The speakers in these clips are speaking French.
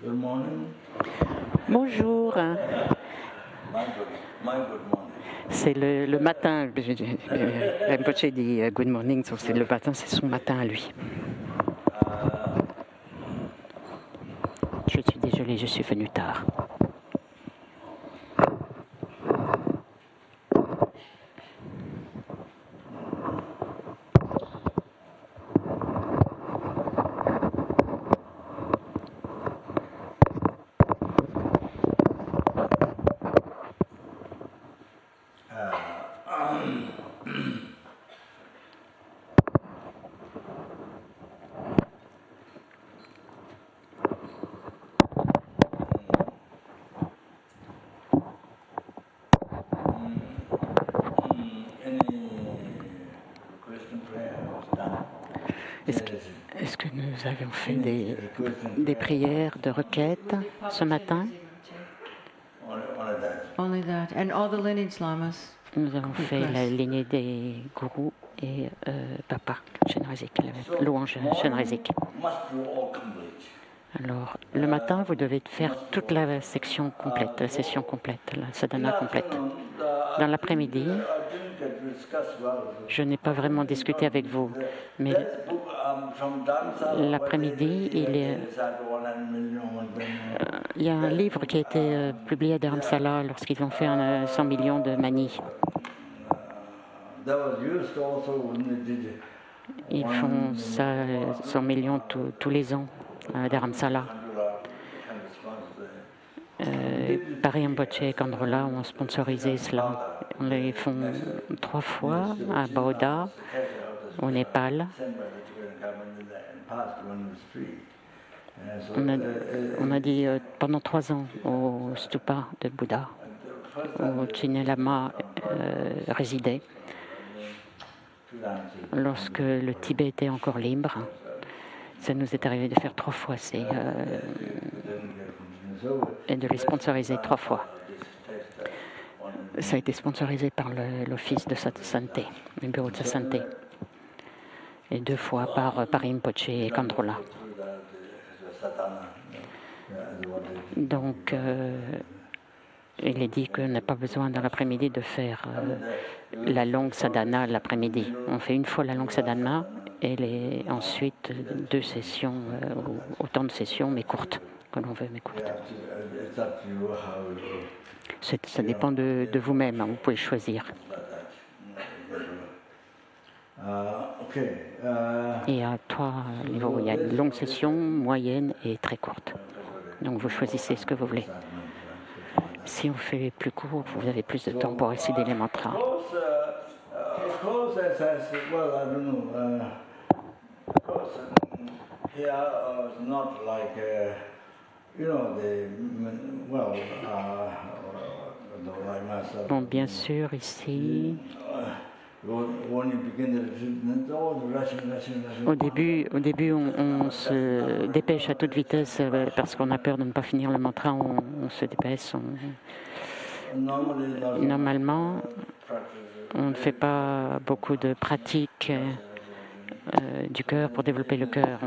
Good morning. Bonjour. My good morning. C'est le matin. Rinpoche dit good morning, donc c'est le matin, c'est son matin à lui. Je suis désolée, je suis venue tard. Est-ce que nous avions fait des prières de requête ce matin? Only that. And all the lineage lamas. Nous avons fait la lignée des gourous et Papa Shenrazik, la louange Shenrazik. Alors, le matin, vous devez faire toute la section complète, la session complète, la sadhana complète. Dans l'après-midi, je n'ai pas vraiment discuté avec vous, mais l'après-midi, il y a un livre qui a été publié à Dharamsala lorsqu'ils ont fait 100 millions de manies. Ils font ça 100 millions tous les ans à Dharamsala. Paris Rinpoche et Kandrola ont sponsorisé cela. On les font 3 fois à Baoda, au Népal. On a dit pendant 3 ans au stupa de Bouddha, où Chinle Lama résidait. Lorsque le Tibet était encore libre, ça nous est arrivé de faire 3 fois et de les sponsoriser 3 fois. Ça a été sponsorisé par l'office de santé, le bureau de sa santé, et 2 fois par Paris Rinpoche et Kandrola. Donc, il est dit qu'on n'a pas besoin dans l'après-midi de faire la longue sadhana l'après-midi. On fait 1 fois la longue sadhana et ensuite 2 sessions, autant de sessions, mais courtes, que l'on veut, mais courtes. Ça dépend de vous-même, hein, vous pouvez choisir. Et à 3 niveaux, il y a une longue session, moyenne et très courte. Donc vous choisissez ce que vous voulez. Si on fait plus court, vous avez plus de temps pour réciter les mantras. Bon, bien sûr, ici, au début on se dépêche à toute vitesse parce qu'on a peur de ne pas finir le mantra, on se dépêche. Normalement, on ne fait pas beaucoup de pratiques du cœur pour développer le cœur.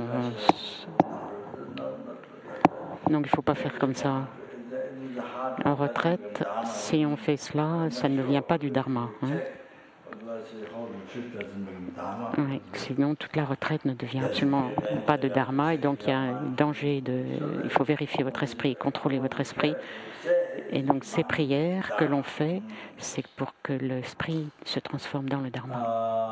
Donc il ne faut pas faire comme ça. En retraite, si on fait cela, ça ne vient pas du dharma. Hein. Oui, sinon, toute la retraite ne devient absolument pas de dharma et donc il y a un danger il faut vérifier votre esprit, contrôler votre esprit. Et donc ces prières que l'on fait, c'est pour que l'esprit se transforme dans le dharma.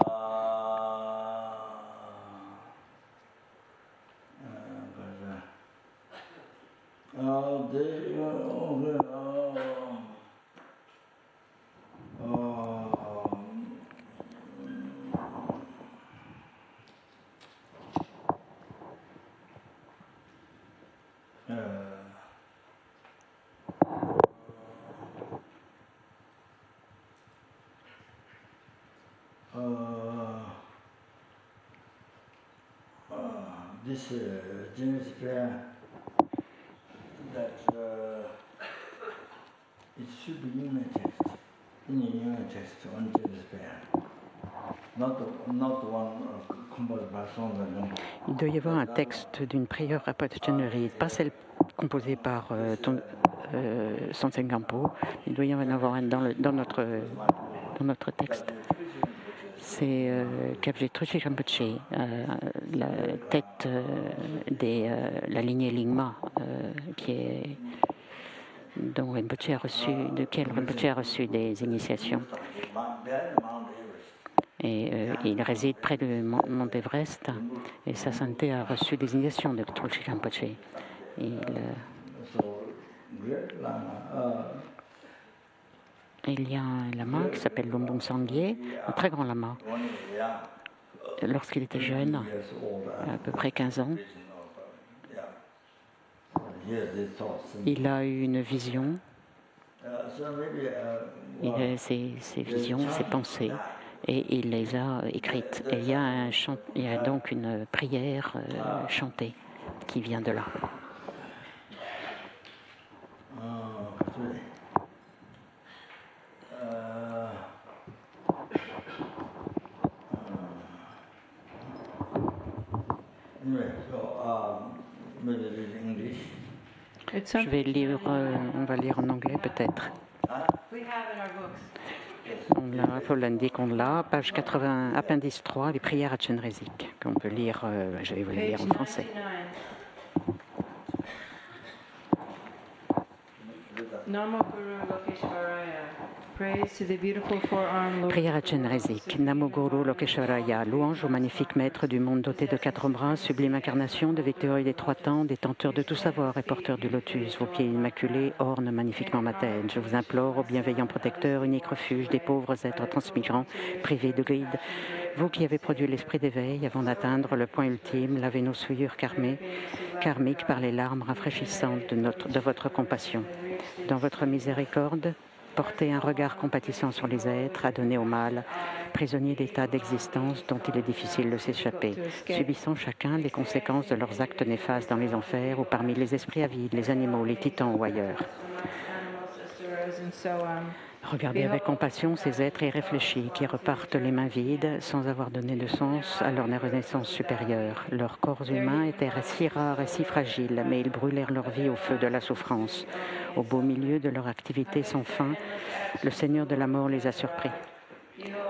This Genesis prayer that it should be unit text, in a unit text on Genesis prayer, not one composed by songs alone. Il doit y avoir un texte d'une prière à Patanjali, pas celle composé par Sonsen Gampo. Il doit y en avoir un dans notre texte. C'est Kapje Trungpa Rinpoche, la tête de la lignée Lingma, dont Rinpoche a reçu, de quel Rinpoche a reçu des initiations. Et il réside près du mont Everest, et sa sainteté a reçu des initiations de Trungpa Rinpoche. Il y a un lama qui s'appelle Lumbung Sangye, un très grand lama. Lorsqu'il était jeune, à peu près 15 ans, il a eu une vision. Il a ses visions, ses pensées, et il les a écrites. Et il y a donc une prière chantée qui vient de là. Je vais lire, on va lire en anglais peut-être. On l'indique, on l'a, page 80, appendice 3, les prières à Chenrezig, qu'on peut lire, je vais vous les lire en français. Prière à Chenrezig. Namo Guru Lokeshwaraya. Louange au magnifique maître du monde doté de 4 bras, sublime incarnation de victorieux des 3 temps, détenteur de tout savoir et porteur du lotus. Vos pieds immaculés ornent magnifiquement ma tête. Je vous implore, ô bienveillant protecteur, unique refuge des pauvres êtres transmigrants, privés de guide. Vous qui avez produit l'esprit d'éveil avant d'atteindre le point ultime, lavez nos souillures karmiques par les larmes rafraîchissantes de votre compassion. Dans votre miséricorde, portez un regard compatissant sur les êtres, adonnés au mal, prisonniers d'états d'existence dont il est difficile de s'échapper, subissant chacun les conséquences de leurs actes néfastes dans les enfers ou parmi les esprits avides, les animaux, les titans ou ailleurs. Regardez avec compassion ces êtres irréfléchis qui repartent les mains vides sans avoir donné de sens à leur renaissance supérieure. Leurs corps humains étaient si rares et si fragiles, mais ils brûlèrent leur vie au feu de la souffrance. Au beau milieu de leur activité sans fin, le Seigneur de la mort les a surpris.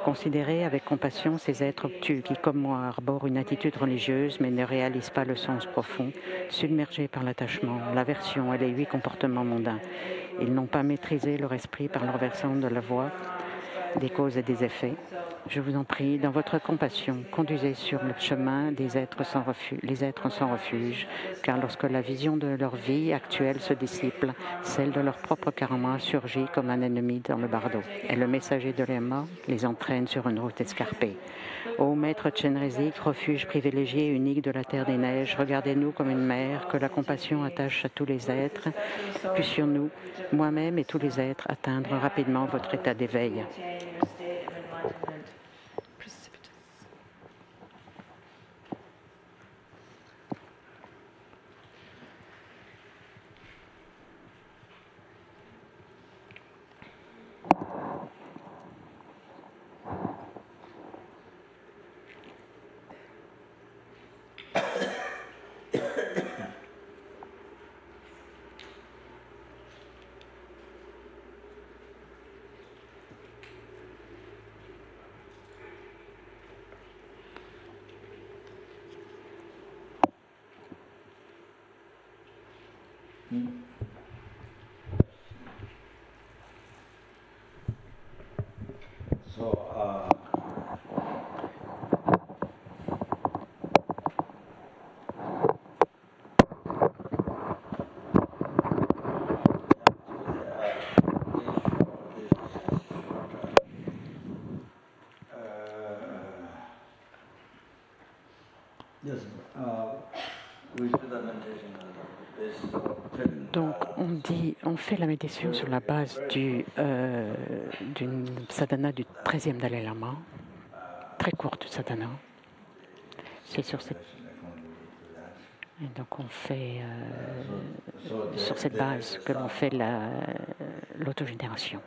Considérez avec compassion ces êtres obtus qui, comme moi, arborent une attitude religieuse mais ne réalisent pas le sens profond, submergés par l'attachement, l'aversion et les 8 comportements mondains. Ils n'ont pas maîtrisé leur esprit par leur versant de la voie des causes et des effets. Je vous en prie, dans votre compassion, conduisez sur le chemin des êtres sans refuge, les êtres sans refuge, car lorsque la vision de leur vie actuelle se dissipe, celle de leur propre karma surgit comme un ennemi dans le bardeau, et le messager de l'Ema les entraîne sur une route escarpée. Ô Maître Chenrezig, refuge privilégié et unique de la terre des neiges, regardez-nous comme une mère que la compassion attache à tous les êtres. Puissions-nous, moi-même et tous les êtres, atteindre rapidement votre état d'éveil. Donc, on fait la méditation sur la base d'une sadhana du 13e Dalai Lama, très courte sadhana. C'est sur cette... Et donc, on fait sur cette base que l'on fait l'autogénération.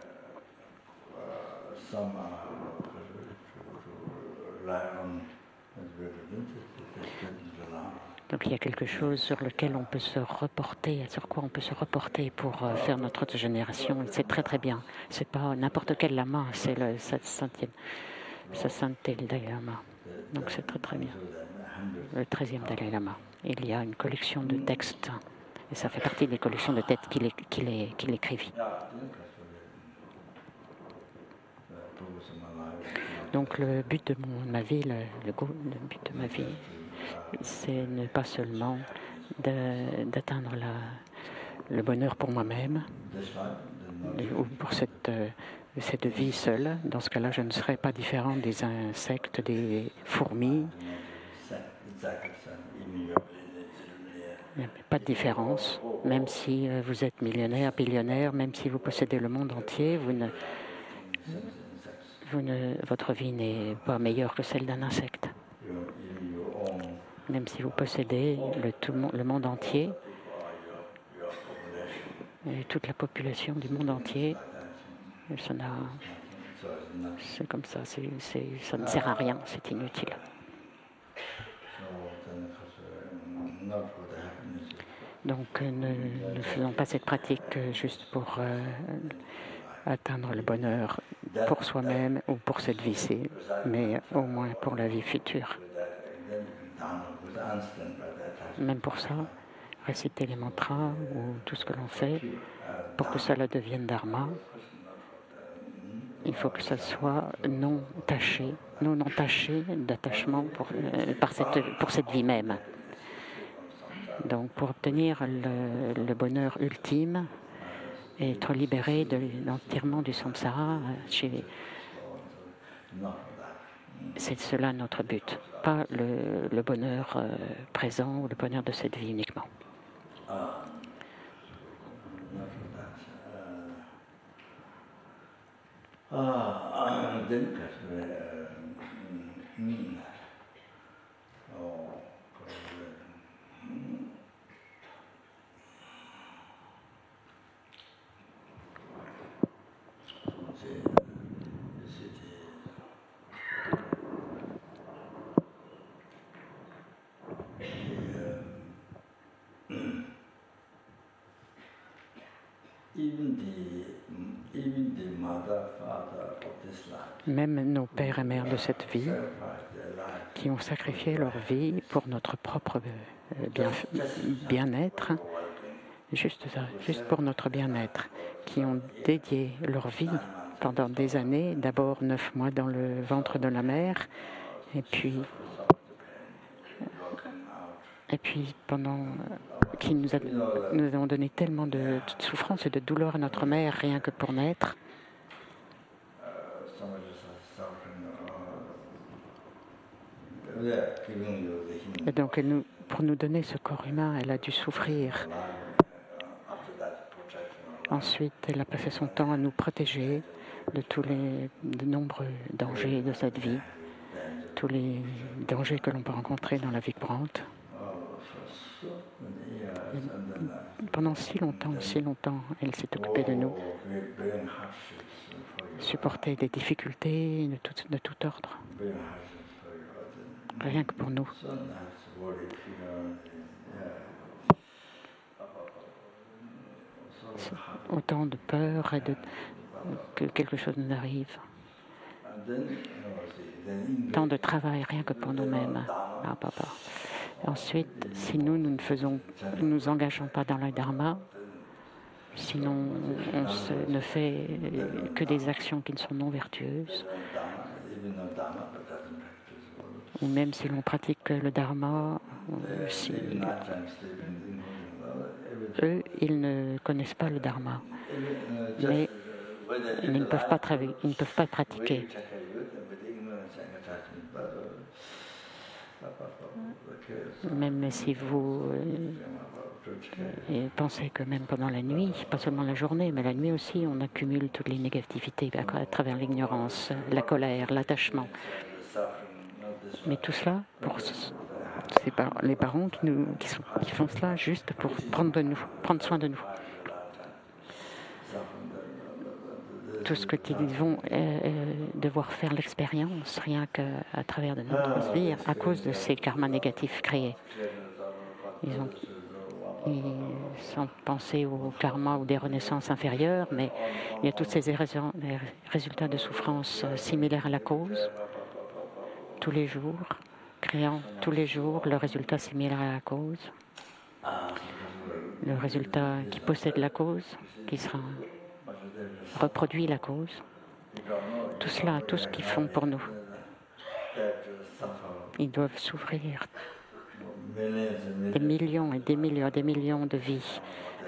Donc il y a quelque chose sur lequel on peut se reporter, sur quoi on peut se reporter pour faire notre génération. C'est très très bien. C'est pas n'importe quel lama, c'est sa sainteté, le Dalai Lama. Donc c'est très très bien. Le 13e Dalai Lama. Il y a une collection de textes, et ça fait partie des collections de textes qu'il écrivit. Donc le but de ma vie, le but de ma vie, c'est ne pas seulement d'atteindre le bonheur pour moi-même ou pour cette vie seule. Dans ce cas-là, je ne serai pas différent des insectes, des fourmis. Il n'y a pas de différence. Même si vous êtes millionnaire, billionnaire, même si vous possédez le monde entier, votre vie n'est pas meilleure que celle d'un insecte. Même si vous possédez le monde entier, et toute la population du monde entier, c'est comme ça, ça ne sert à rien, c'est inutile. Donc ne faisons pas cette pratique juste pour atteindre le bonheur pour soi-même ou pour cette vie-ci, mais au moins pour la vie future. Même pour ça, réciter les mantras ou tout ce que l'on fait, pour que cela devienne dharma, il faut que ça soit non entaché d'attachement pour cette vie même. Donc pour obtenir le bonheur ultime et être libéré de l'entirement du samsara, c'est cela notre but, pas le bonheur présent ou le bonheur de cette vie uniquement. Même nos pères et mères de cette vie, qui ont sacrifié leur vie pour notre propre bien-être, juste pour notre bien-être, qui ont dédié leur vie pendant des années, d'abord 9 mois dans le ventre de la mère, et puis pendant qui nous avons donné tellement de souffrance et de douleur à notre mère rien que pour naître. Et donc pour nous donner ce corps humain, elle a dû souffrir. Ensuite, elle a passé son temps à nous protéger de nombreux dangers de cette vie, tous les dangers que l'on peut rencontrer dans la vie courante. Pendant si longtemps, elle s'est occupée de nous, supporter des difficultés de tout ordre, rien que pour nous. Autant de peur et que quelque chose nous arrive. Tant de travail rien que pour nous-mêmes. Ah, papa. Ensuite, si nous ne nous engageons pas dans le dharma, sinon on ne fait que des actions qui ne sont non vertueuses, ou même si l'on pratique le dharma, eux, ils ne connaissent pas le dharma, mais ils ne peuvent pas pratiquer. Même si vous pensez que même pendant la nuit, pas seulement la journée, mais la nuit aussi, on accumule toutes les négativités à travers l'ignorance, la colère, l'attachement. Mais tout cela, les parents qui font cela juste pour prendre soin de nous. Tout ce que ils vont devoir faire l'expérience rien qu'à travers de notre vie à cause de ces karmas négatifs créés. Ils sont pensés au karma ou des renaissances inférieures, mais il y a tous ces résultats de souffrance similaires à la cause, tous les jours, créant tous les jours le résultat similaire à la cause, le résultat qui possède la cause, qui sera reproduit la cause. Tout cela, tout ce qu'ils font pour nous. Ils doivent souffrir des millions et des millions de vies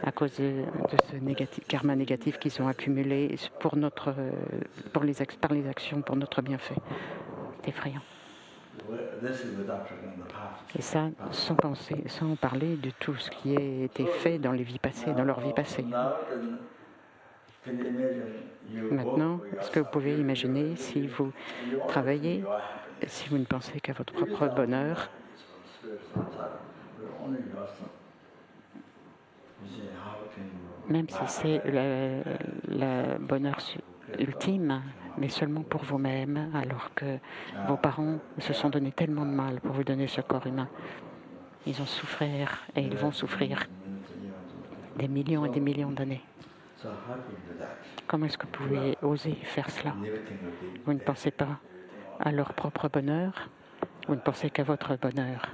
à cause de ce karma négatif qu'ils ont accumulé par les actions pour notre bienfait. C'est effrayant. Et ça, sans parler de tout ce qui a été fait dans les vies passées, dans leur vie passée. Maintenant, est-ce que vous pouvez imaginer si vous travaillez, si vous ne pensez qu'à votre propre bonheur, même si c'est le bonheur ultime, mais seulement pour vous-même, alors que vos parents se sont donné tellement de mal pour vous donner ce corps humain. Ils ont souffert et ils vont souffrir des millions et des millions d'années. Comment est-ce que vous pouvez oser faire cela? Vous ne pensez pas à leur propre bonheur, vous ne pensez qu'à votre bonheur.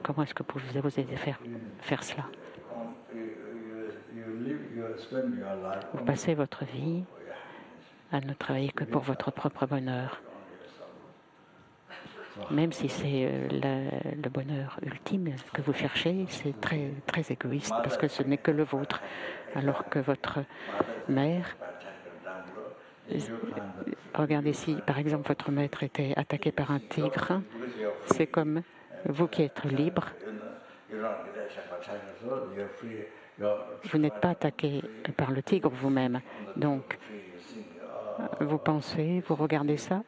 Comment est-ce que vous pouvez oser faire cela? Vous passez votre vie à ne travailler que pour votre propre bonheur. Même si c'est le bonheur ultime que vous cherchez, c'est très, très égoïste parce que ce n'est que le vôtre. Alors que votre mère, regardez si par exemple votre maître était attaqué par un tigre, c'est comme vous qui êtes libre. Vous n'êtes pas attaqué par le tigre vous-même. Donc, vous pensez, vous regardez ça,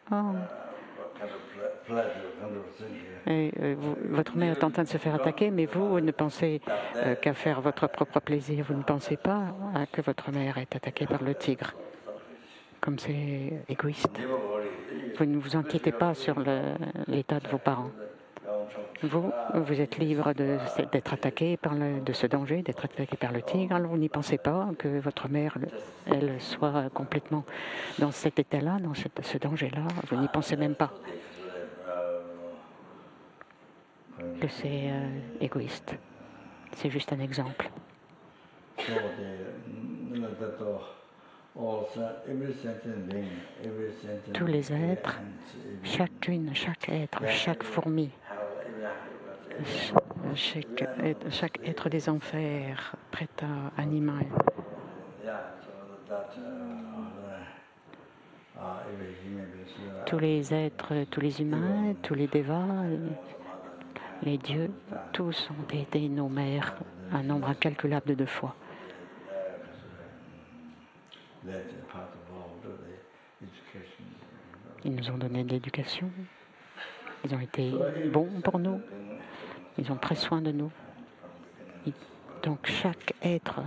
et votre mère est en train de se faire attaquer, mais vous ne pensez qu'à faire votre propre plaisir. Vous ne pensez pas que votre mère est attaquée par le tigre. Comme c'est égoïste. Vous ne vous inquiétez pas sur l'état de vos parents. Vous êtes libre d'être attaqué de ce danger, d'être attaqué par le tigre. Alors vous n'y pensez pas que votre mère, elle, soit complètement dans cet état-là, dans ce danger-là. Vous n'y pensez même pas. Que c'est égoïste. C'est juste un exemple. Tous les êtres, chaque être, chaque fourmi, chaque être des enfers, prêt à animal, tous les êtres, tous les humains, tous les dévas, les dieux, tous ont été nos mères un nombre incalculable de fois. Ils nous ont donné de l'éducation. Ils ont été bons pour nous. Ils ont pris soin de nous. Donc chaque être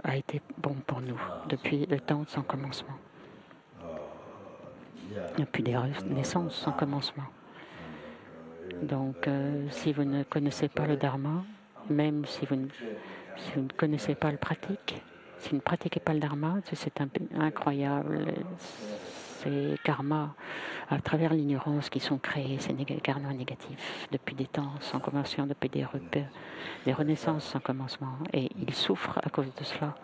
a été bon pour nous depuis le temps sans commencement. Depuis des naissances sans commencement. Donc si vous ne connaissez pas le Dharma, même si vous ne connaissez pas le pratique, si vous ne pratiquez pas le Dharma, c'est incroyable. Ces karmas, à travers l'ignorance qui sont créés, ces karmas négatifs, depuis des temps sans commencement, depuis des renaissances sans commencement. Et ils souffrent à cause de cela,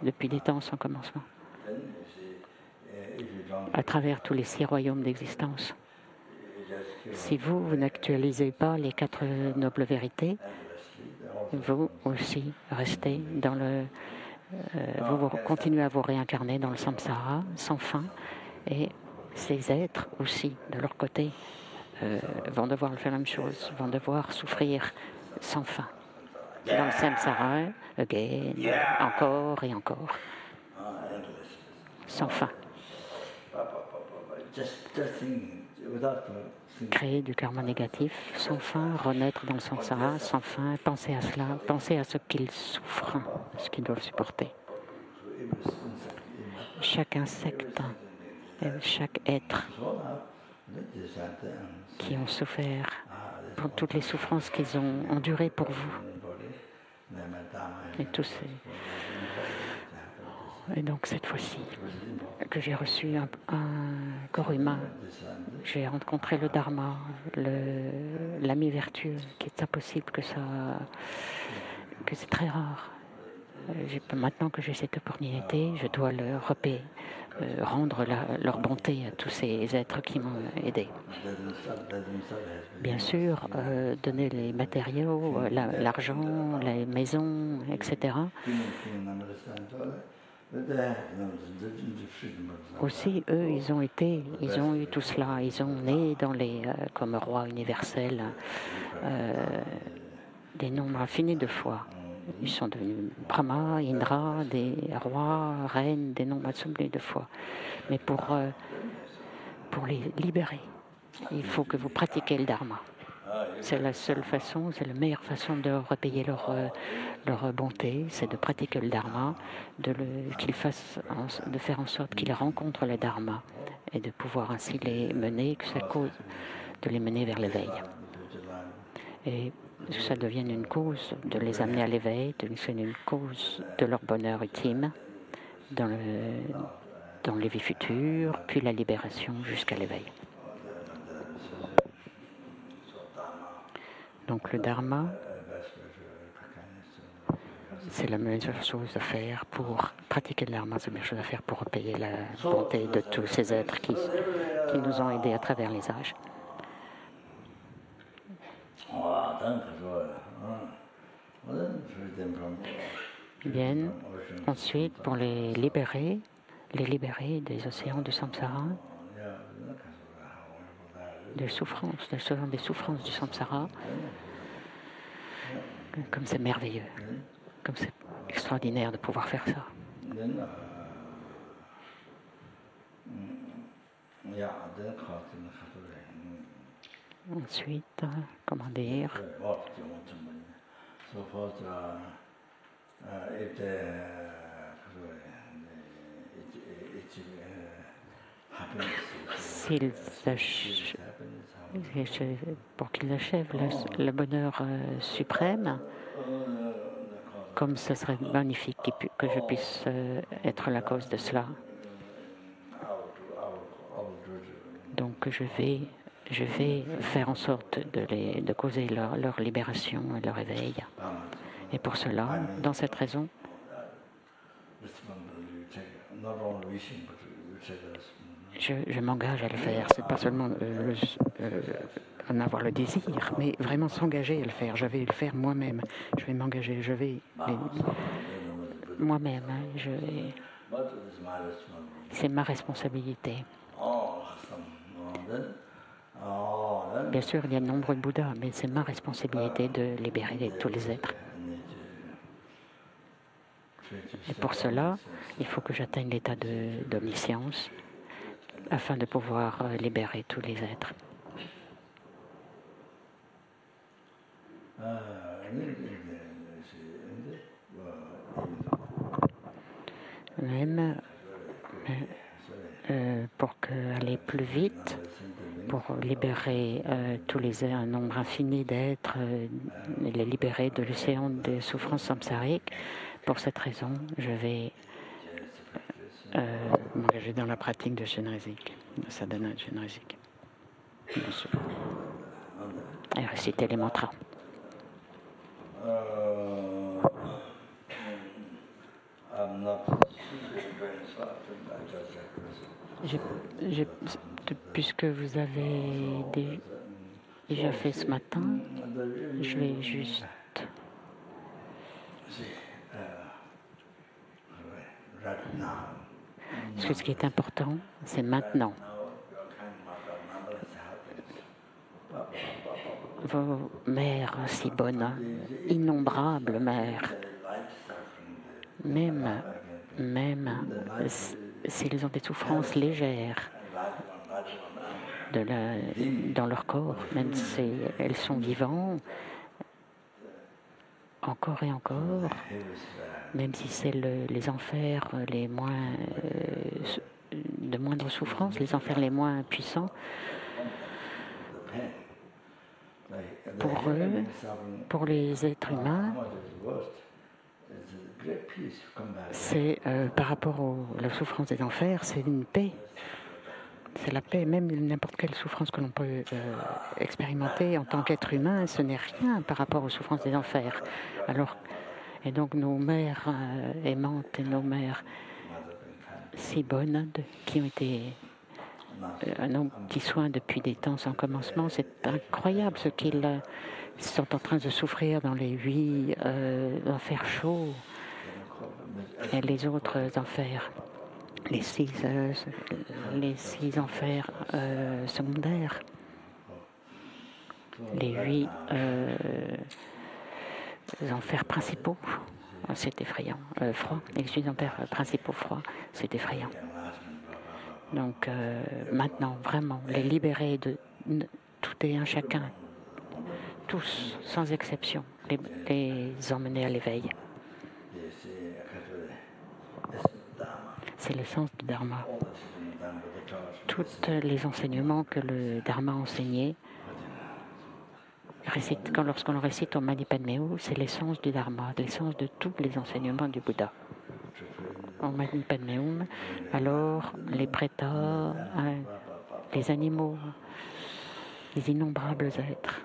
depuis des temps sans commencement. À travers tous les 6 royaumes d'existence. Si vous n'actualisez pas les 4 nobles vérités, vous aussi restez dans vous continuez à vous réincarner dans le samsara sans fin. Et ces êtres aussi, de leur côté, vont devoir faire la même chose, vont devoir souffrir sans fin. Dans le samsara, encore et encore. Sans fin. Créer du karma négatif, sans fin, renaître dans le samsara, sans fin, pensez à cela, pensez à ce qu'ils souffrent, ce qu'ils doivent supporter. Chaque insecte, chaque être qui ont souffert, pour toutes les souffrances qu'ils ont endurées pour vous. Et tous ces... Et donc cette fois-ci, que j'ai reçu un corps humain, j'ai rencontré le Dharma, l'ami vertueux, qui est impossible que c'est très rare. Maintenant que j'ai cette opportunité, je dois leur rendre leur bonté à tous ces êtres qui m'ont aidé. Bien sûr, donner les matériaux, l'argent, les maisons, etc. Aussi, eux, ils ont eu tout cela. Ils ont né comme roi universel des nombres infinis de fois. Ils sont devenus Brahma, Indra, des rois, reines, des nombres absolus de fois. Mais pour les libérer, il faut que vous pratiquiez le Dharma. C'est la seule façon, c'est la meilleure façon de repayer leur bonté, c'est de pratiquer le Dharma, de faire en sorte qu'ils rencontrent le Dharma et de pouvoir ainsi les mener, que ça cause de les mener vers l'éveil. Et que ça devienne une cause de les amener à l'éveil, de devienne une cause de leur bonheur ultime dans les vies futures, puis la libération jusqu'à l'éveil. Donc le Dharma, c'est la meilleure chose à faire pour pratiquer le Dharma, c'est la meilleure chose à faire pour repayer la bonté de tous ces êtres qui nous ont aidés à travers les âges. Bien, ensuite, pour les libérer des océans du samsara, des souffrances du samsara, comme c'est merveilleux, comme c'est extraordinaire de pouvoir faire ça. Ensuite, comment dire, pour qu'ils achèvent le bonheur suprême, comme ce serait magnifique que je puisse être la cause de cela. Donc je vais faire en sorte de causer leur libération et leur éveil. Et pour cela, dans cette raison, je m'engage à le faire. C'est pas seulement en avoir le désir, mais vraiment s'engager à le faire. Je vais le faire moi-même. Je vais m'engager. Moi-même. C'est ma responsabilité. Bien sûr, il y a de nombreux Bouddhas, mais c'est ma responsabilité de libérer tous les êtres. Et pour cela, il faut que j'atteigne l'état d'omniscience afin de pouvoir libérer tous les êtres. Même pour aller plus vite, pour libérer un nombre infini d'êtres, les libérer de l'océan des souffrances samsariques. Pour cette raison, je vais m'engager dans la pratique de Shenrezig, de sadhana de Shenrezig. Et réciter les mantras. Puisque vous avez déjà fait ce matin, je vais juste... Parce que ce qui est important, c'est maintenant. Vos mères si bonnes, innombrables mères, même s'ils ont des souffrances légères dans leur corps, même si elles sont vivantes, encore et encore, même si c'est les enfers de moindre souffrance, les enfers les moins puissants, Pour eux, pour les êtres humains, c'est par rapport à la souffrance des enfers, c'est une paix. C'est la paix, même n'importe quelle souffrance que l'on peut expérimenter en tant qu'être humain, ce n'est rien par rapport aux souffrances des enfers. Alors, et donc nos mères aimantes et nos mères si bonnes qui ont été nos petits soins depuis des temps sans commencement, c'est incroyable ce qu'ils sont en train de souffrir dans les 8 enfers chauds et les autres enfers. Les 6 enfers secondaires, les 8 enfers principaux, c'est effrayant. Froid, les 8 enfers principaux froids, c'est effrayant. Donc maintenant, vraiment, les libérer de tout et un chacun, tous, sans exception, les emmener à l'éveil. C'est le sens du Dharma. Tous les enseignements que le Dharma a enseignés, lorsqu'on le récite au Mani Padme Hum, c'est l'essence du Dharma, l'essence de tous les enseignements du Bouddha. Au Mani Padme Hum, alors les prétas, les animaux, les innombrables êtres,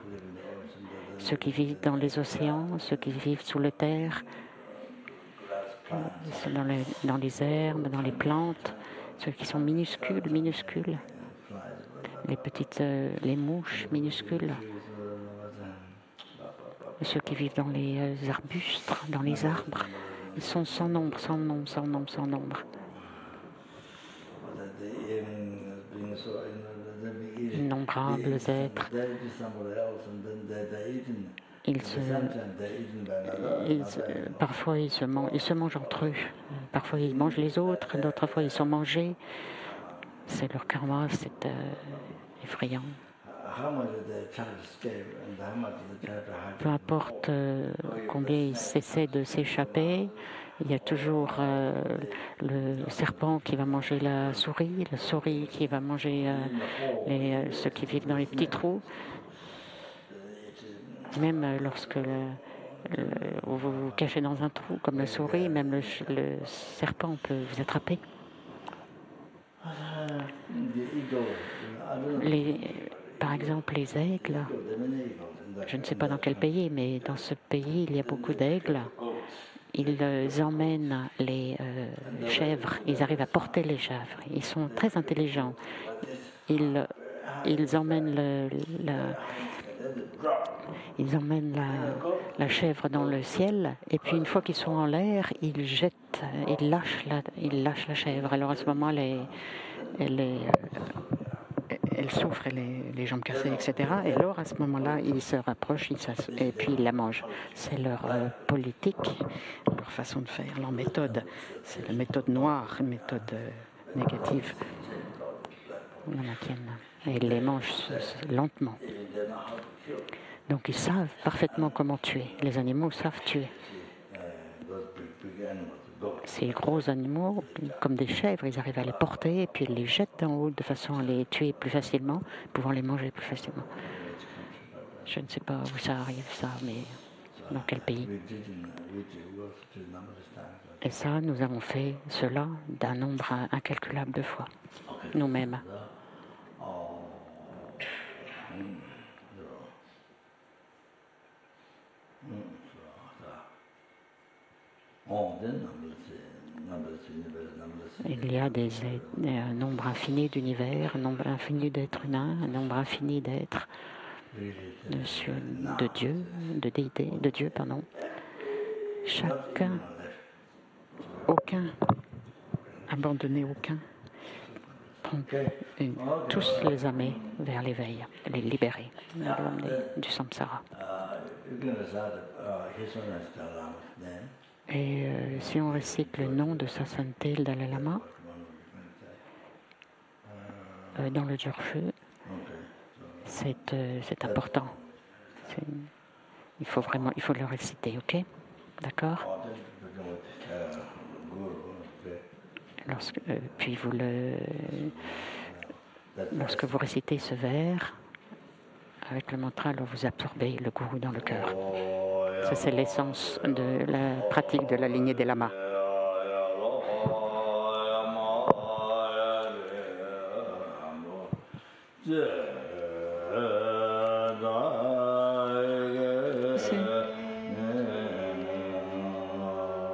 ceux qui vivent dans les océans, ceux qui vivent sous la terre, dans les herbes, dans les plantes, ceux qui sont minuscules, les mouches minuscules, ceux qui vivent dans les arbustes, dans les arbres, ils sont sans nombre. Innombrables êtres. Parfois ils se mangent entre eux, parfois ils mangent les autres, d'autres fois ils sont mangés. C'est leur karma, c'est effrayant. Peu importe combien ils essaient de s'échapper, il y a toujours le serpent qui va manger la souris qui va manger ceux qui vivent dans les petits trous. Même lorsque vous vous cachez dans un trou comme la souris, même le serpent peut vous attraper. Par exemple, les aigles, je ne sais pas dans quel pays, mais dans ce pays, il y a beaucoup d'aigles. Ils emmènent les chèvres, ils arrivent à porter les chèvres. Ils sont très intelligents. Ils emmènent la chèvre dans le ciel, et puis une fois qu'ils sont en l'air, ils lâchent la chèvre. Alors à ce moment, elle souffre, les jambes cassées, etc. Et alors à ce moment-là, ils se rapprochent et puis ils la mangent. C'est leur politique, leur façon de faire, leur méthode. C'est la méthode noire, une méthode négative. On la tienne. Et ils les mangent lentement. Donc ils savent parfaitement comment tuer. Les animaux savent tuer. Ces gros animaux, comme des chèvres, ils arrivent à les porter et puis ils les jettent en haut de façon à les tuer plus facilement, pouvoir les manger plus facilement. Je ne sais pas où ça arrive, ça, mais dans quel pays. Et ça, nous avons fait cela d'un nombre incalculable de fois, nous-mêmes. Il y a un nombre infini d'univers, un nombre infini d'êtres humains, un nombre infini d'êtres, de Dieu, de déité, de Dieu, pardon. Chacun, aucun, abandonné aucun, tous les amener vers l'éveil, les libérer du samsara. Et si on récite le nom de Sa Sainteté, le Dalai Lama, dans le Gyurfeu, c'est important. Il faut le réciter, ok? D'accord? Lorsque vous récitez ce vers, avec le mantra, alors vous absorbez le gourou dans le cœur. Ça, c'est l'essence de la pratique de la lignée des lamas.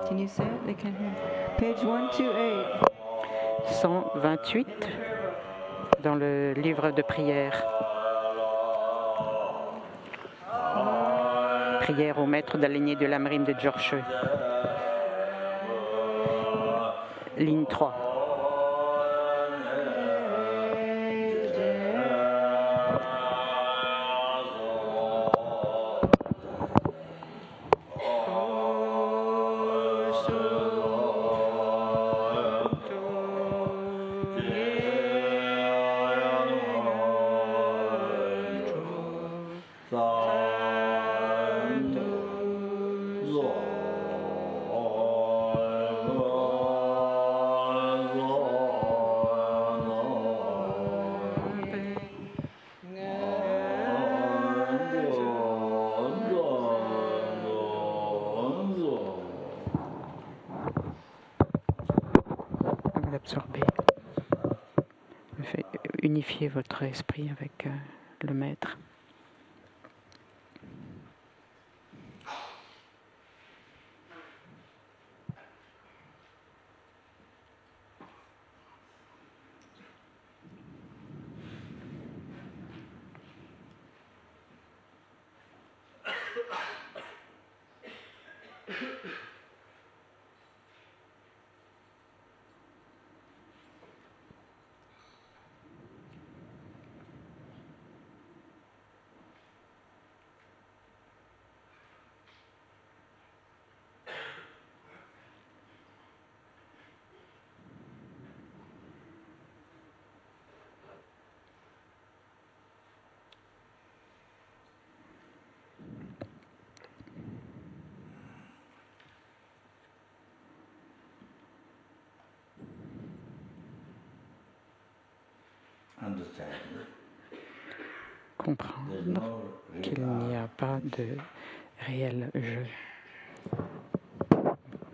Can you say it? They can't hear. Page 128. 128 dans le livre de prière. Prière au maître de la lignée de l'Amrim de Jorche. Ligne 3. Absorber. Unifiez votre esprit avec le maître. Comprendre qu'il n'y a pas de réel jeu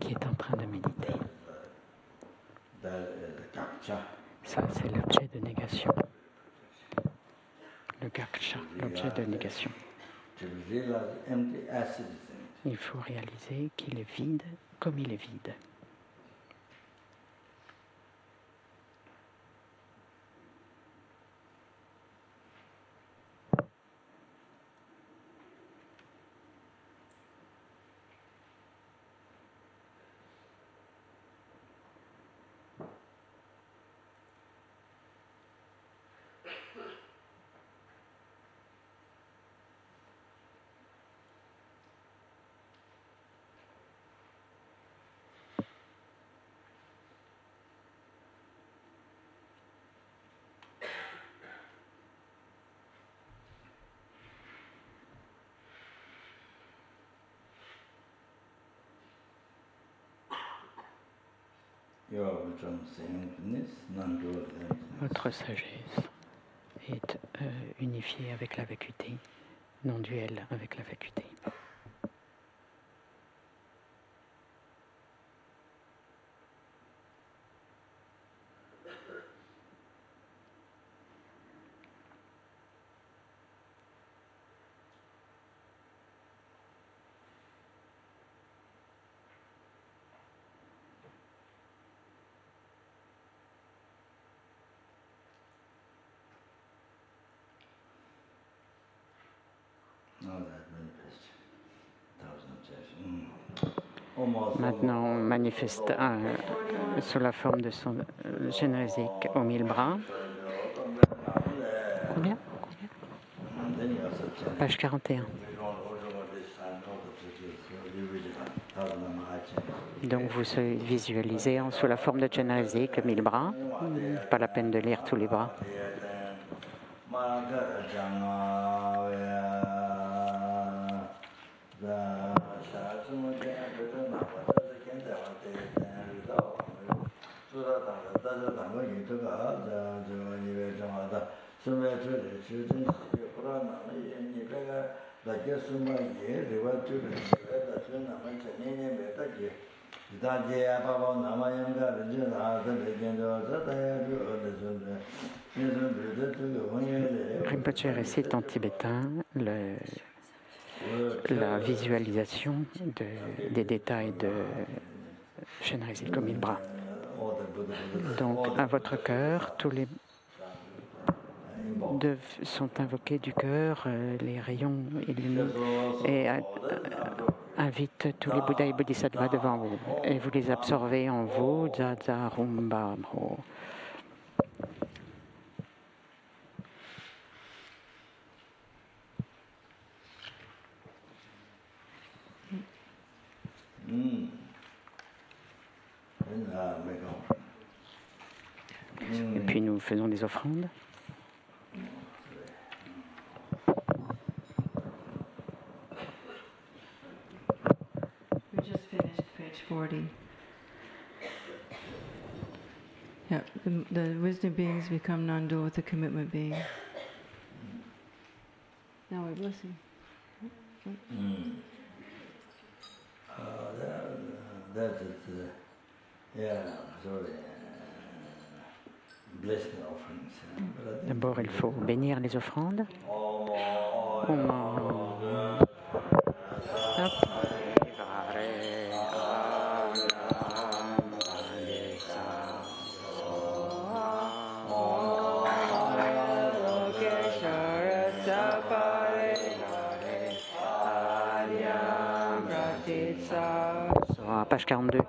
qui est en train de méditer. Ça, c'est l'objet de négation. Le gaksha, l'objet de négation. Il faut réaliser qu'il est vide comme il est vide. Votre sagesse est unifiée avec la vacuité, non duel avec la vacuité. Maintenant, on manifeste sous la forme de son génésique aux 1000 bras. Combien? Page 41. Donc vous visualisez sous la forme de génésique 1000 bras. Pas la peine de lire tous les bras. Rinpoche récite en tibétain la visualisation des détails de Shenrezig comme Ilbra. Donc, à votre cœur, tous les sont invoqués du cœur, les rayons illuminés, et invite tous les Bouddhas et Bodhisattvas devant vous. Et vous les absorbez en vous, Zaza, Rumba, Bro. Et puis nous faisons des offrandes. We just finished page 40. Yeah, the wisdom beings become non-dual with the commitment being. Now we're blessing. That is, sorry, blessing offerings. D'abord, il faut bénir les offrandes. Page 42.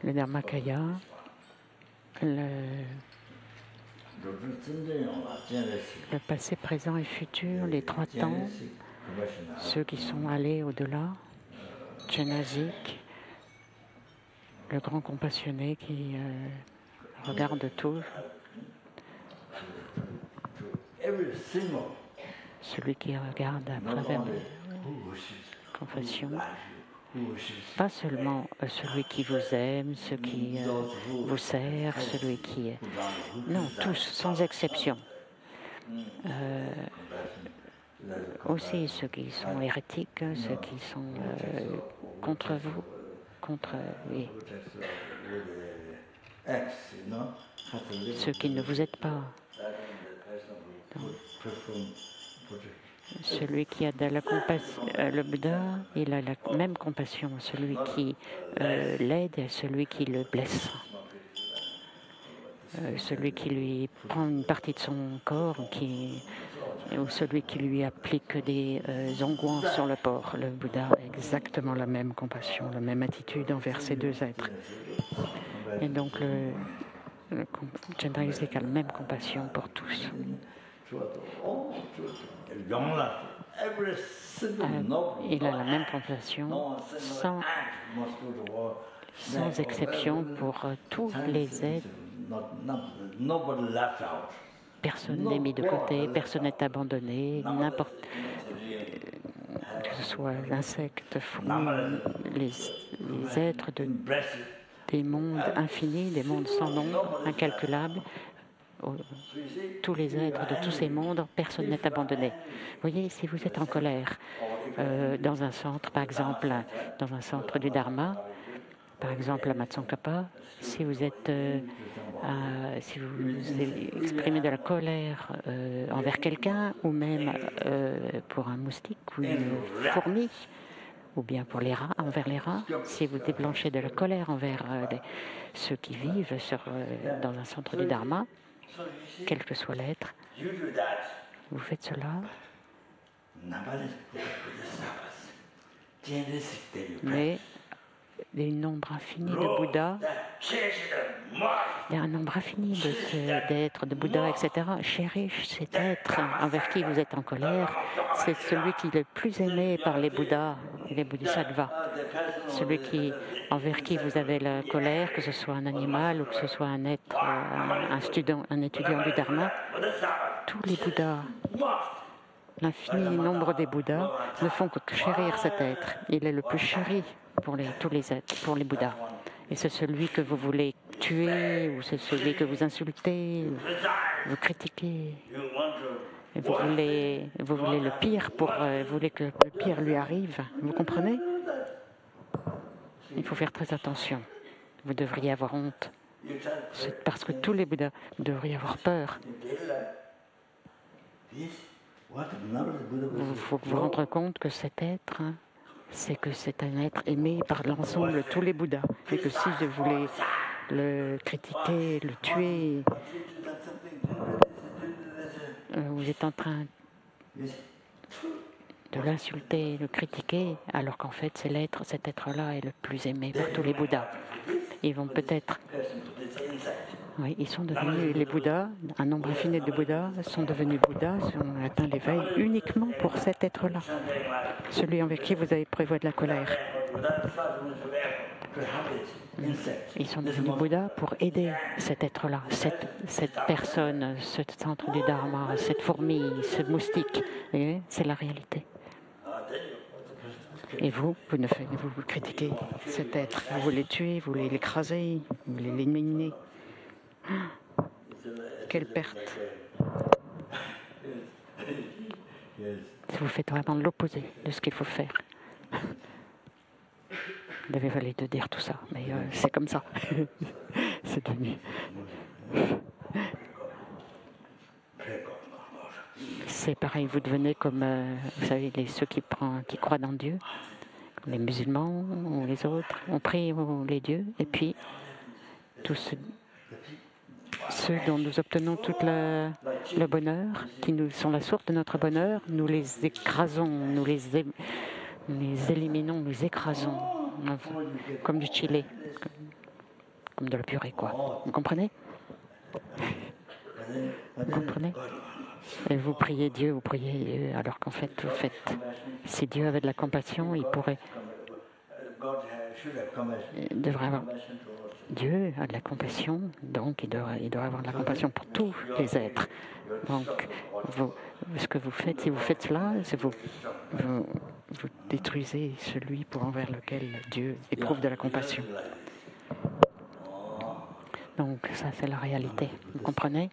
Le Dharmakaya, le passé, présent et futur, les trois temps, ceux qui sont allés au-delà, Chenrezig, le grand compassionné qui regarde tout, celui qui regarde à travers la confession. Pas seulement celui qui vous aime, celui qui vous sert, celui qui... Non, tous, sans exception. Aussi ceux qui sont hérétiques, ceux qui sont contre vous, contre... Oui. Ceux qui ne vous aident pas. Donc, celui qui a de la compassion, le Bouddha, il a la même compassion, celui qui l'aide et celui qui le blesse. Celui qui lui prend une partie de son corps ou celui qui lui applique des onguents sur le corps. Le Bouddha a exactement la même compassion, la même attitude envers ces deux êtres. Et donc, Chenrezig a la même compassion pour tous. Il a la même compassion sans exception pour tous les êtres. Personne n'est mis de côté, personne n'est abandonné, n'importe que ce soit l'insecte, les êtres des mondes infinis, des mondes sans nombre, incalculables. Tous les êtres de tous ces mondes, personne n'est abandonné. Vous voyez, si vous êtes en colère, dans un centre, par exemple, dans un centre du Dharma, par exemple à Matsongkhapa, si vous exprimez de la colère envers quelqu'un, ou même pour un moustique ou une fourmi, ou bien pour les rats, envers les rats, si vous déclenchez de la colère envers ceux qui vivent dans un centre du Dharma, quel que soit l'être, vous faites cela, mais il y a un nombre infini de Bouddhas, il y a un nombre infini d'êtres, de Bouddhas, etc. Chérish cet être envers qui vous êtes en colère, c'est celui qui est le plus aimé par les Bouddhas, les Bodhisattvas. Celui envers qui vous avez la colère, que ce soit un animal ou que ce soit un être, un étudiant du Dharma, tous les Bouddhas, l'infini nombre des Bouddhas ne font que chérir cet être. Il est le plus chéri pour tous les êtres, pour les Bouddhas. Et c'est celui que vous voulez tuer, ou c'est celui que vous insultez, ou vous critiquez. Et vous voulez le pire vous voulez que le pire lui arrive. Vous comprenez? Il faut faire très attention. Vous devriez avoir honte. C'est parce que tous les Bouddhas, vous devriez avoir peur. Il faut vous rendre compte que cet être, c'est un être aimé par l'ensemble de tous les Bouddhas. Et que si je voulais le critiquer, le tuer, vous êtes en train de l'insulter, le critiquer, alors qu'en fait cet être-là est le plus aimé par tous les Bouddhas. Ils vont peut-être... Oui, ils sont devenus les Bouddhas, un nombre infini de Bouddhas sont devenus Bouddhas, ont atteint l'éveil uniquement pour cet être-là, celui envers qui vous avez prévu de la colère. Ils sont devenus Bouddhas pour aider cet être-là, cette personne, ce centre du Dharma, cette fourmi, ce moustique. Et c'est la réalité. Et vous critiquez cet être, vous voulez le tuer, vous voulez l'écraser, vous voulez l'éliminer. Quelle perte! Vous faites vraiment l'opposé de ce qu'il faut faire. Il avait fallu te dire tout ça, mais c'est comme ça. C'est devenu. C'est pareil, vous devenez comme, vous savez, ceux qui croient dans Dieu, les musulmans ou les autres, on prie les dieux, et puis tous ceux dont nous obtenons tout le bonheur, qui nous sont la source de notre bonheur, nous les écrasons, nous les éliminons, nous les écrasons, comme du chili, comme de la purée, quoi. Vous comprenez? Vous comprenez? Et vous priez Dieu, alors qu'en fait, si Dieu avait de la compassion, il devrait avoir. Dieu a de la compassion, donc il doit avoir de la compassion pour tous les êtres. Donc, ce que vous faites, si vous faites cela, c'est vous détruisez celui envers lequel Dieu éprouve de la compassion. Donc, ça, c'est la réalité. Vous comprenez?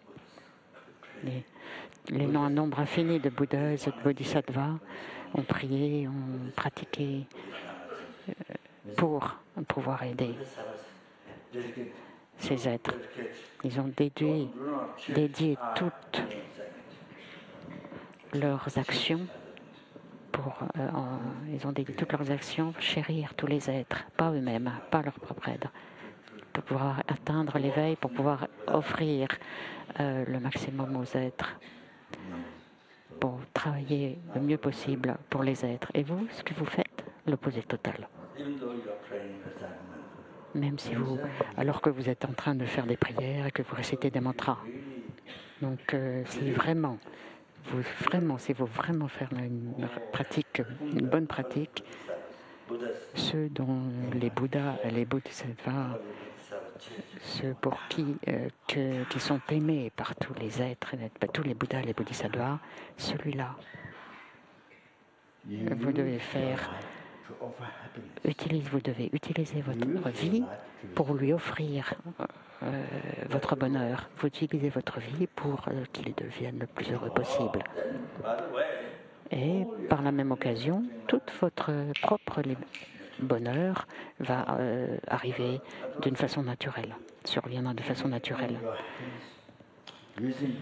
Un nombre infini de Bouddhas et de Bodhisattvas ont prié, ont pratiqué pour pouvoir aider ces êtres. Ils ont dédié toutes leurs actions chérir tous les êtres, pas eux-mêmes, pas leur propre aide, pour pouvoir atteindre l'éveil, pour pouvoir offrir le maximum aux êtres, pour travailler le mieux possible pour les êtres. Et vous, ce que vous faites, l'opposé total. Même si alors que vous êtes en train de faire des prières et que vous récitez des mantras, Donc, si vraiment, si vous vraiment faire une pratique, une bonne pratique, ceux dont les Bouddhas et les Bodhisattvas, ceux pour qui sont aimés par tous les êtres, par tous les Bouddhas et les Bodhisattvas, celui-là, vous devez faire, vous devez utiliser votre vie pour lui offrir votre bonheur. Vous utilisez votre vie pour qu'il devienne le plus heureux possible. Et par la même occasion, toute votre propre bonheur va arriver d'une façon naturelle, surviendra de façon naturelle.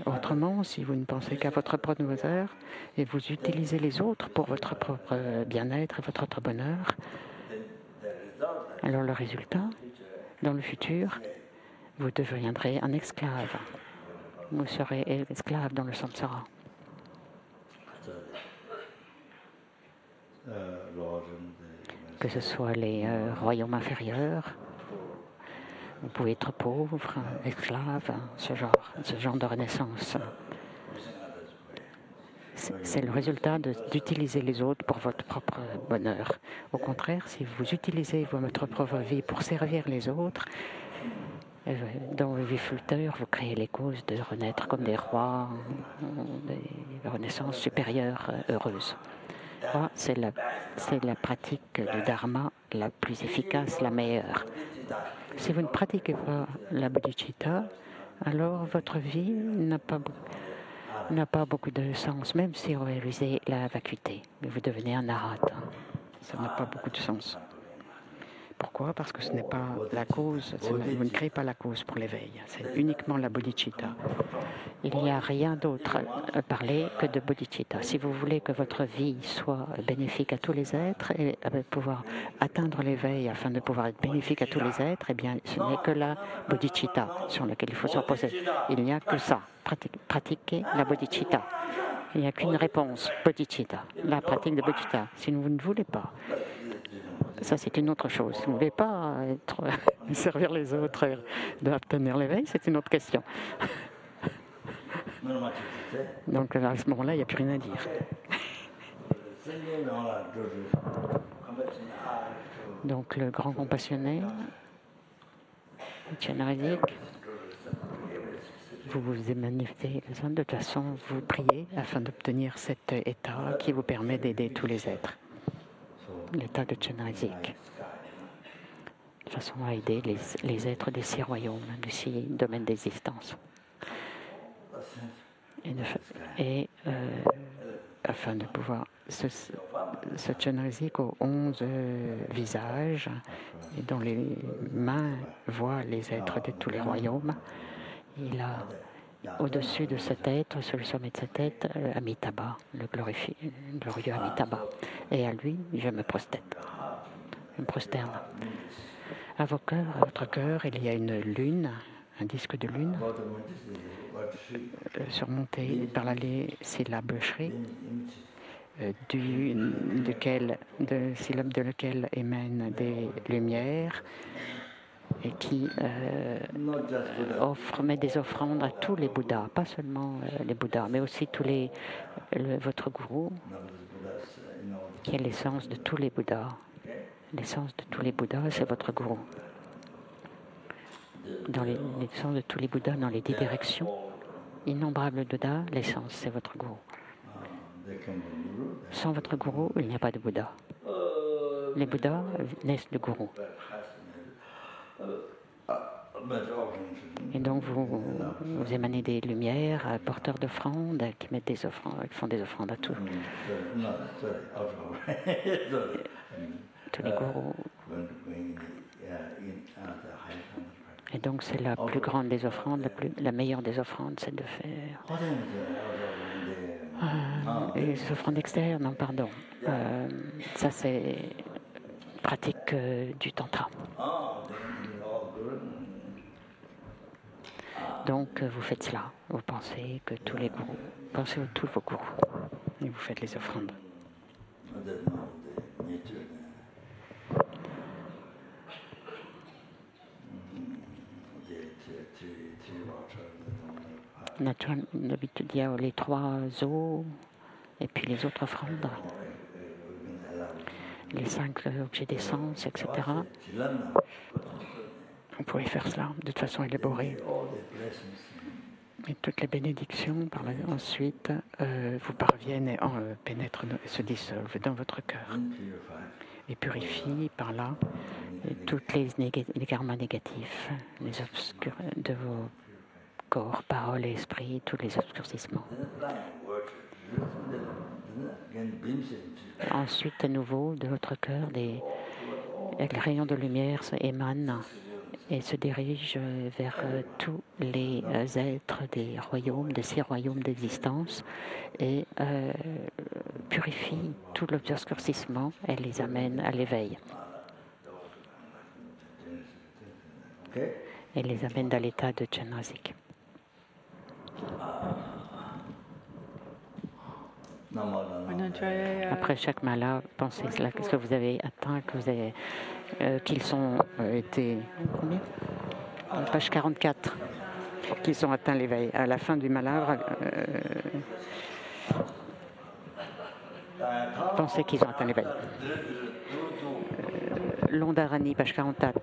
Autrement, si vous ne pensez qu'à votre propre bonheur et vous utilisez les autres pour votre propre bien-être et votre propre bonheur, alors le résultat, dans le futur, vous deviendrez un esclave. Vous serez esclave dans le samsara. Que ce soit les royaumes inférieurs, vous pouvez être pauvre, esclave, ce genre de renaissance. C'est le résultat d'utiliser les autres pour votre propre bonheur. Au contraire, si vous utilisez votre propre vie pour servir les autres, dans vos vies futures, vous créez les causes de renaître comme des rois, des renaissances supérieures, heureuses. C'est la pratique du dharma la plus efficace, la meilleure. Si vous ne pratiquez pas la bodhicitta, alors votre vie n'a pas beaucoup de sens, même si vous réalisez la vacuité. Mais vous devenez un arhata. Ça n'a pas beaucoup de sens. Pourquoi? Parce que ce n'est pas la cause, vous ne créez pas la cause pour l'éveil. C'est uniquement la bodhicitta. Il n'y a rien d'autre à parler que de bodhicitta. Si vous voulez que votre vie soit bénéfique à tous les êtres et pouvoir atteindre l'éveil afin de pouvoir être bénéfique à tous les êtres, eh bien, ce n'est que la bodhicitta sur laquelle il faut se reposer. Il n'y a que ça. Pratiquer la bodhicitta. Il n'y a qu'une réponse, bodhicitta. La pratique de bodhicitta. Si vous ne voulez pas, ça c'est une autre chose. Si vous ne voulez pas servir les autres et d'obtenir l'éveil, c'est une autre question. Donc à ce moment-là, il n'y a plus rien à dire. Donc le grand compassionné, Chenrezig, vous vous manifestez, de toute façon, vous priez afin d'obtenir cet état qui vous permet d'aider tous les êtres. L'état de Chenrezig. De façon à aider les êtres des 6 royaumes, des 6 domaines d'existence. Afin de pouvoir ce Chenrezig aux 11 visages et dont les mains voient les êtres de tous les royaumes, il a au-dessus de sa tête, sur le sommet de sa tête, Amitabha, le glorieux Amitabha. Et à lui, je me prosterne. À votre cœur, il y a une lune, un disque de lune, surmonté par la syllabe Shri, syllabe de laquelle émènent des lumières et qui met des offrandes à tous les Bouddhas, pas seulement les Bouddhas, mais aussi votre gourou, qui est l'essence de tous les Bouddhas. L'essence de tous les Bouddhas, c'est votre gourou. Dans l'essence de tous les Bouddhas, dans les 10 directions, innombrables Bouddhas, l'essence, c'est votre gourou. Sans votre gourou, il n'y a pas de Bouddha. Les Bouddhas naissent de gourou. Et donc vous émanez des lumières, porteurs d'offrandes, qui mettent des offrandes, qui font des offrandes à tous les gourous. Et donc c'est la plus grande des offrandes, la meilleure des offrandes, c'est de faire les offrandes extérieures, non pardon. Ça c'est pratique du tantra. Donc vous faites cela, vous pensez que tous les gourous, pensez à tous vos gourous et vous faites les offrandes. D'habitude, il y a les 3 eaux et puis les autres offrandes, les 5 objets d'essence, etc. Vous pouvez faire cela de façon élaborée. Et toutes les bénédictions, ensuite, vous parviennent et pénètrent et se dissolvent dans votre cœur. Et purifient par là toutes les karmas négatifs, les de vos corps, paroles et esprits, tous les obscurcissements. Ensuite, à nouveau, de votre cœur, les rayons de lumière émanent et se dirigent vers tous les êtres des royaumes, des 6 royaumes d'existence, et purifient tout l'obscurcissement et les amènent à l'éveil. Et les amènent dans l'état de Chenrezig. Après chaque mala, pensez cela, qu'est-ce que vous avez atteint, qu'ils ont été... Page 44, qu'ils ont atteint l'éveil. À la fin du mala, pensez qu'ils ont atteint l'éveil. Londarani, page 44.